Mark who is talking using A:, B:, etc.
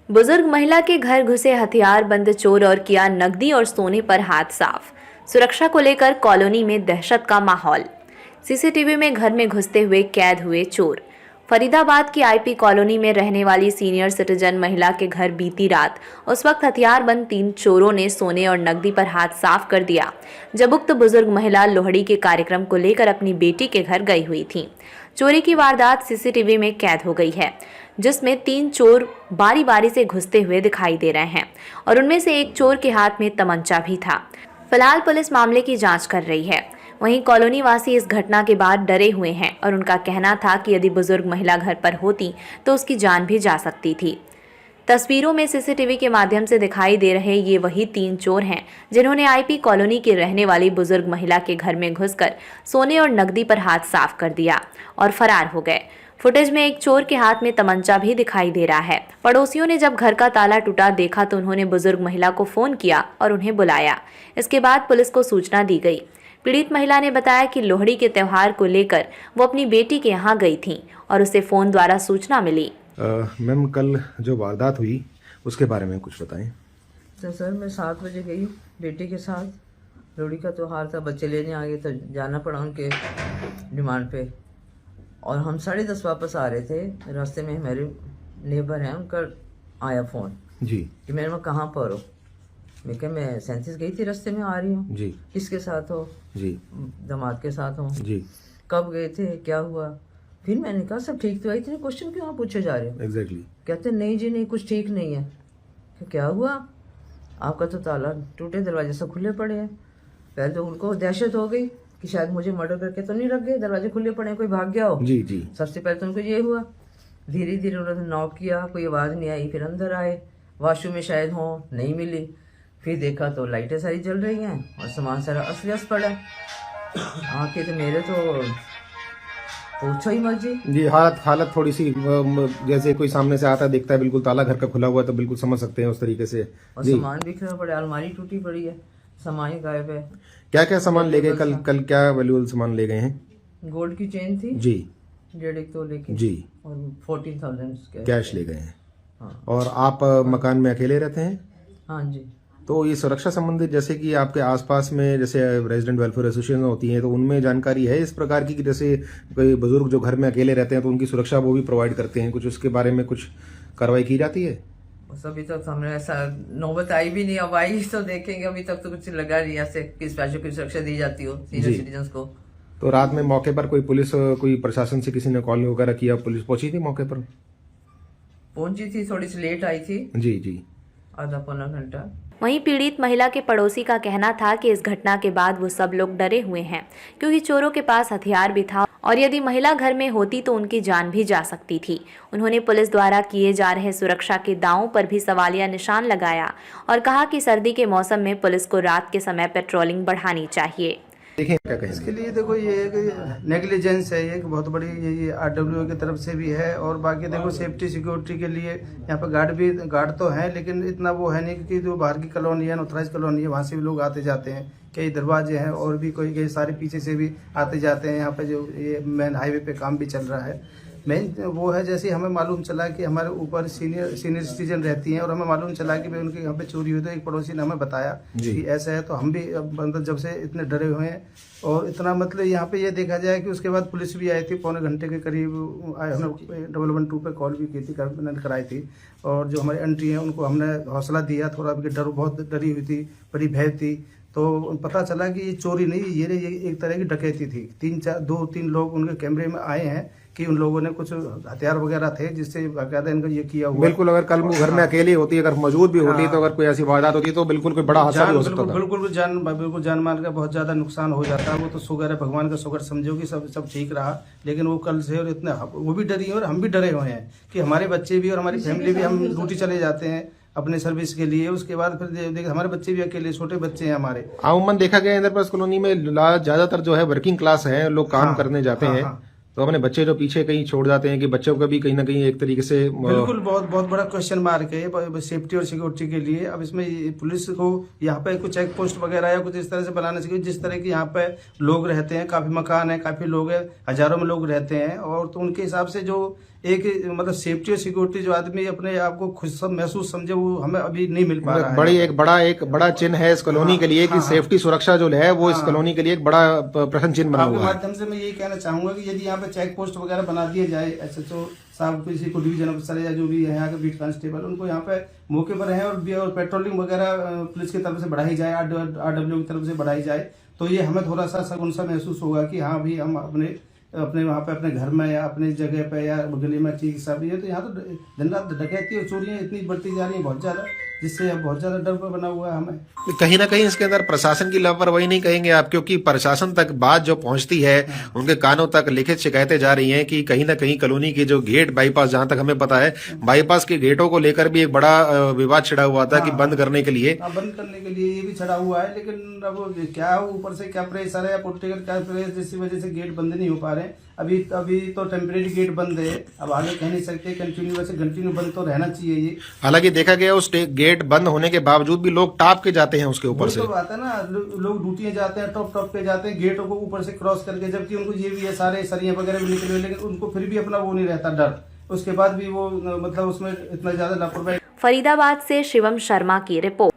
A: बुजुर्ग महिला के घर घुसे हथियार बंद चोर और किया नकदी और सोने पर हाथ साफ। सुरक्षा को लेकर कॉलोनी में दहशत का माहौल। सीसीटीवी में घर में घुसते हुए कैद हुए चोर। फरीदाबाद की आईपी कॉलोनी में रहने वाली सीनियर सिटीजन महिला के घर बीती रात उस वक्त हथियारबंद 3 चोरों ने सोने और नकदी पर हाथ साफ कर दिया जब उक्त बुजुर्ग महिला लोहड़ी के कार्यक्रम को लेकर अपनी बेटी के घर गई हुई थी। चोरी की वारदात सीसीटीवी में कैद हो गई है, जिसमें 3 चोर बारी बारी से घुसते हुए दिखाई दे रहे हैं और उनमें से एक चोर के हाथ में तमंचा भी था। फिलहाल पुलिस मामले की जांच कर रही है। वहीं कॉलोनी वासी इस घटना के बाद डरे हुए हैं और उनका कहना था कि यदि बुजुर्ग महिला घर पर होती तो उसकी जान भी जा सकती थी। तस्वीरों में सीसीटीवी के माध्यम से दिखाई दे रहे ये वही 3 चोर हैं जिन्होंने आईपी कॉलोनी की रहने वाली बुजुर्ग महिला के घर में घुसकर सोने और नकदी पर हाथ साफ कर दिया और फरार हो गए। फुटेज में एक चोर के हाथ में तमंचा भी दिखाई दे रहा है। पड़ोसियों ने जब घर का ताला टूटा देखा तो उन्होंने बुजुर्ग महिला को फोन किया और उन्हें बुलाया। इसके बाद पुलिस को सूचना दी गई। पीड़ित महिला ने बताया कि लोहड़ी के त्योहार को लेकर वो अपनी बेटी के यहाँ गई थी और उसे फोन द्वारा सूचना मिली।
B: मैम, कल जो वारदात हुई उसके बारे में कुछ बताएं।
C: तो सर मैं 7 बजे गई बेटे के साथ, लोहड़ी का त्यौहार था, बच्चे लेने आ गए तो जाना पड़ा उनके डिमांड पे, और हम 10:30 वापस आ रहे थे। रास्ते में हमारे नेबर हैं, उनका आया फ़ोन
B: जी
C: कि मेरे में कहाँ पर हो। मैं कहा मैं 37 गई थी, रास्ते में आ रही हूँ।
B: जी।
C: किसके साथ हो?
B: जी।
C: दामाद के साथ हो।
B: जी।
C: कब गए थे, क्या हुआ? फिर मैंने कहा सब ठीक तो है, इतने क्वेश्चन क्यों आप पूछे जा रहे हो?
B: एग्जैक्टली।
C: कहते नहीं जी नहीं, कुछ ठीक नहीं है। क्या हुआ? आपका तो ताला टूटे, दरवाजे सब खुले पड़े हैं। पहले तो उनको दहशत हो गई कि शायद मुझे मर्डर करके तो नहीं रख गए, दरवाजे खुले पड़े हैं, कोई भाग गया हो।
B: जी जी।
C: सबसे पहले तो उनको ये हुआ। धीरे धीरे उन्होंने नॉक किया, कोई आवाज़ नहीं आई। फिर अंदर आए, वॉशरूम में शायद हो, नहीं मिली। फिर देखा तो लाइटें सारी जल रही हैं और सामान सारा अस्त व्यस्त पड़ा है। आके तो मेरे तो पूछो ही मत जी।
B: जी, हालत थोड़ी सी जैसे कोई सामने से आता देखता है बिल्कुल ताला घर का खुला हुआ है तो बिल्कुल समझ सकते हैं उस तरीके से।
C: और सामान बिखरा पड़ा है, अलमारी टूटी पड़ी है, सामान ही गायब है।
B: क्या क्या सामान ले गए कल क्या वैल्यूएबल सामान ले गए हैं?
C: गोल्ड की चेन थी
B: जी,
C: 1.5 तोले की
B: जी,
C: और 14,000
B: कैश ले गए हैं।
C: हाँ।
B: और आप मकान में अकेले रहते हैं?
C: हाँ जी।
B: तो ये सुरक्षा संबंधित जैसे कि आपके आसपास में जैसे रेजिडेंट वेलफेयर एसोसिएशन होती है तो उनमें जानकारी है इस प्रकार की कि जैसे कोई बुजुर्ग जो घर में अकेले रहते हैं तो उनकी सुरक्षा वो भी प्रोवाइड करते हैं, कुछ उसके बारे में कुछ कार्रवाई की जाती है?
C: बस अभी तक हमने ऐसा नौबत आई भी नहीं, अब आई तो देखेंगे। अभी तक तो कुछ लगा नहीं ऐसे किस पैसों की सुरक्षा दी जाती हो सीनियर सिटीजन को।
B: तो रात में मौके पर कोई पुलिस, कोई प्रशासन से किसी ने कॉल वगैरह किया? पुलिस पहुंची थी मौके पर?
C: पहुंची थी, थोड़ी सी लेट आई थी।
B: जी जी।
C: आधा पौना घंटा।
A: वहीं पीड़ित महिला के पड़ोसी का कहना था कि इस घटना के बाद वो सब लोग डरे हुए हैं क्योंकि चोरों के पास हथियार भी था और यदि महिला घर में होती तो उनकी जान भी जा सकती थी। उन्होंने पुलिस द्वारा किए जा रहे सुरक्षा के दावों पर भी सवालिया निशान लगाया और कहा कि सर्दी के मौसम में पुलिस को रात के समय पेट्रोलिंग बढ़ानी चाहिए।
B: देखें क्या कहें
D: इसके लिए देखो ये एक नेग्लिजेंस है, ये एक बहुत बड़ी ये आरडब्ल्यू की तरफ से भी है। और बाकी देखो सेफ्टी सिक्योरिटी के लिए यहाँ पर गार्ड तो है, लेकिन इतना वो है नहीं क्योंकि जो बाहर की कॉलोनी है, अनऑथराइज कॉलोनी है, वहाँ से भी लोग आते जाते हैं। कई दरवाजे हैं और भी कई सारे पीछे से भी आते जाते हैं। यहाँ पे जो ये मेन हाईवे पे काम भी चल रहा है। मेन वो है जैसे हमें मालूम चला कि हमारे ऊपर सीनियर सिटीजन रहती हैं और हमें मालूम चला कि भाई उनके यहाँ पे चोरी हुई, तो एक पड़ोसी ने हमें बताया कि ऐसा है। तो हम भी मतलब जब से इतने डरे हुए हैं और इतना मतलब यहाँ पे ये देखा जाए कि उसके बाद पुलिस भी आई थी, पौने घंटे के करीब आए। हमने 112 पे कॉल भी की थी, कराई थी। और जो हमारे आंटी हैं उनको हमने हौसला दिया थोड़ा, डर बहुत डरी हुई थी, बड़ी भय थी। तो पता चला कि ये चोरी नहीं, ये एक तरह की डकैती थी। 2-3 लोग उनके कैमरे में आए हैं कि उन लोगों ने कुछ हथियार वगैरह थे जिससे बाकायदा इनको ये किया हुआ।
B: बिल्कुल, अगर कल वो घर में अकेली होती, अगर मौजूद भी होती तो अगर कोई ऐसी वारदात होती तो बिल्कुल कोई बड़ा हादसा हो सकता था।
D: बिल्कुल जान माल का बहुत ज्यादा नुकसान हो जाता है। वो तो शुगर है, भगवान का शुगर समझो कि सब ठीक रहा। लेकिन वो कल से और इतने वो भी डरी और हम भी डरे हुए हैं कि हमारे बच्चे भी और हमारी फैमिली भी, हम ड्यूटी चले जाते हैं अपने सर्विस के लिए। उसके बाद फिर देखिए हमारे बच्चे भी अकेले, छोटे बच्चे हैं हमारे।
B: अमूमन देखा गया इंद्रप्रस्थ कॉलोनी में ज्यादातर जो है वर्किंग क्लास है, लोग काम करने जाते हैं। तो अपने बच्चे जो पीछे कहीं छोड़ जाते हैं कि बच्चों का भी कहीं ना कहीं एक तरीके से
D: बिल्कुल बहुत बड़ा क्वेश्चन मार्क है सेफ्टी और सिक्योरिटी के लिए। अब इसमें पुलिस को यहाँ पे कुछ चेक पोस्ट वगैरह या कुछ इस तरह से बनाना चाहिए। जिस तरह की यहाँ पे लोग रहते हैं, काफी मकान है, काफी लोग हैं, हजारों में लोग रहते हैं। और तो उनके हिसाब से जो एक मतलब सेफ्टी और सिक्योरिटी जो आदमी अपने आप को खुद सब महसूस समझे, वो हमें अभी नहीं मिल पा रहा है।
B: एक बड़ा चिन्ह है इस कॉलोनी के लिए कि सेफ्टी सुरक्षा जो है वो इस कॉलोनी के लिए एक बड़ा प्रश्न चिन्ह बना
D: आपके
B: हुआ है।
D: माध्यम से मैं यही कहना चाहूंगा कि यदि यहाँ पे चेक पोस्ट वगैरह बना दिए जाए, एसएचओ साहब किसी को डिवीजन अफसर या जो भी है यहाँ के बीट कांस्टेबल, उनको यहाँ पे मौके पर है और पेट्रोलिंग वगैरह पुलिस की तरफ से बढ़ाई जाए, आरडब्ल्यू की तरफ से बढ़ाई जाए, तो ये हमें थोड़ा सा सकुन सा महसूस होगा कि हाँ भी हम अपने वहाँ पे अपने घर में या अपने जगह पे या गली में ठीक सब ये, तो यहाँ तो दिन रात डकैती और चोरियां इतनी बढ़ती जा रही है बहुत ज्यादा, जिससे अब बहुत ज्यादा डर बना हुआ है हमें।
B: कहीं ना कहीं इसके अंदर प्रशासन की लापरवाही नहीं कहेंगे आप, क्योंकि प्रशासन तक बात जो पहुंचती है उनके कानों तक लिखित शिकायतें जा रही हैं कि कहीं ना कहीं कॉलोनी के जो गेट बाईपास, जहां तक हमें पता है बाईपास के गेटों को लेकर भी एक बड़ा विवाद छिड़ा हुआ था कि बंद करने के लिए
D: ये भी छड़ा हुआ है, लेकिन अब क्या ऊपर से क्या प्रेशर है या पॉलिटिकल क्या प्रेशर, जिसकी वजह से गेट बंद नहीं हो पा रहे हैं। अभी तो टेम्परेरी गेट बंद है, अब आगे कह नहीं सकते, कंटिन्यू बंद तो रहना चाहिए ये।
B: हालांकि देखा गया उस गेट बंद होने के बावजूद भी लोग टाप के जाते हैं उसके ऊपर से।
D: तो बात है ना, लोग ड्यूटियां जाते हैं, टॉप पे जाते हैं गेटों को ऊपर से क्रॉस करके, जबकि उनको ये भी है सारे सरिया वगैरह भी निकले, लेकिन उनको फिर भी अपना वो नहीं रहता डर, उसके बाद भी वो मतलब उसमें इतना ज्यादा लापरवाही।
A: फरीदाबाद से शिवम शर्मा की रिपोर्ट।